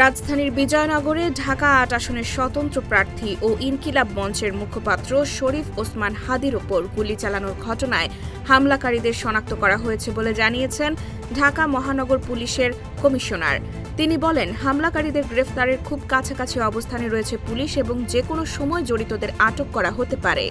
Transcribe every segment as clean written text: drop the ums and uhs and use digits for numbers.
রাজধানীর বিজয়নগরে ঢাকা ৮ আসনের স্বতন্ত্র প্রার্থী ও ইনকিলাব মঞ্চের মুখপাত্র শরীফ ওসমান হাদির ওপর গুলি চালানোর ঘটনায় হামলাকারীদের শনাক্ত করা হয়েছে বলে জানিয়েছেন ঢাকা মহানগর পুলিশের কমিশনার। তিনি বলেন, হামলাকারীদের গ্রেফতারের খুব কাছাকাছি অবস্থানে রয়েছে পুলিশ এবং যে কোনো সময় জড়িতদের আটক করা হতে পারে।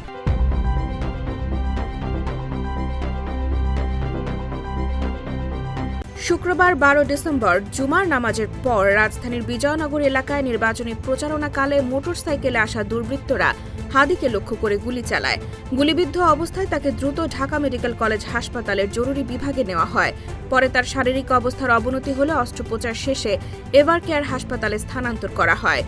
শুক্রবার ১২ ডিসেম্বর জুমার নামাজের পর রাজধানীর বিজয়নগর এলাকায় নির্বাচনী প্রচারণাকালে মোটরসাইকেলে আসা দুর্বৃত্তরা হাদিকে লক্ষ্য করে গুলি চালায়। গুলিবিদ্ধ অবস্থায় তাকে দ্রুত ঢাকা মেডিকেল কলেজ হাসপাতালের জরুরি বিভাগে নেওয়া হয়। পরে তার শারীরিক অবস্থার অবনতি হলে অস্ত্রোপচার শেষে এভার কেয়ার হাসপাতালে স্থানান্তর করা হয়।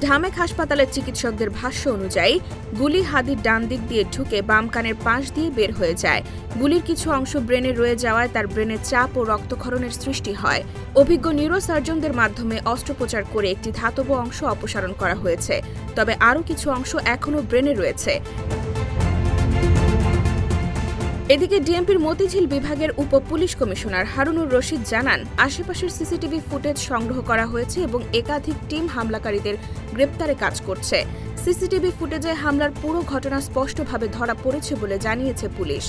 ঢামেক হাসপাতালের চিকিৎসকদের ভাষ্য অনুযায়ী গুলি হাদির ডান দিক দিয়ে ঢুকে বাম কানের পাশ দিয়ে বের হয়ে যায়। গুলির কিছু অংশ ব্রেনে রয়ে যাওয়ায় তার ব্রেনে চাপ ও রক্তক্ষরণের সৃষ্টি হয়। অভিজ্ঞ নিউরোসার্জনদের মাধ্যমে অস্ত্রোপচার করে একটি ধাতব অংশ অপসারণ করা হয়েছে, তবে আরও কিছু অংশ এখনও ব্রেনে রয়েছে। এদিকে ডিএমপির মতিঝিল বিভাগের উপ পুলিশ কমিশনার হারুনুর রশিদ জানান, আশেপাশের সিসিটিভি ফুটেজ সংগ্রহ করা হয়েছে এবং একাধিক টিম হামলাকারীদের গ্রেপ্তারে কাজ করছে। সিসিটিভি ফুটেজে হামলার পুরো ঘটনা স্পষ্টভাবে ধরা পড়েছে বলে জানিয়েছে পুলিশ।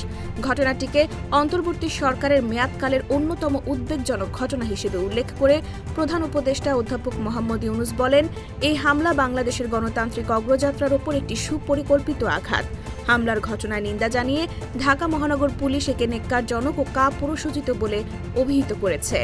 ঘটনাটিকে অন্তর্বর্তী সরকারের মেয়াদকালের অন্যতম উদ্বেগজনক ঘটনা হিসেবে উল্লেখ করে প্রধান উপদেষ্টা অধ্যাপক মোহাম্মদ ইউনুস বলেন, এই হামলা বাংলাদেশের গণতান্ত্রিক অগ্রযাত্রার ওপর একটি সুপরিকল্পিত আঘাত। হামলার ঘটনায় নিন্দা জানিয়ে ঢাকা মহানগর পুলিশ একে নেক্কারজনক ও কাপুরুষোচিত বলে অভিহিত করেছে।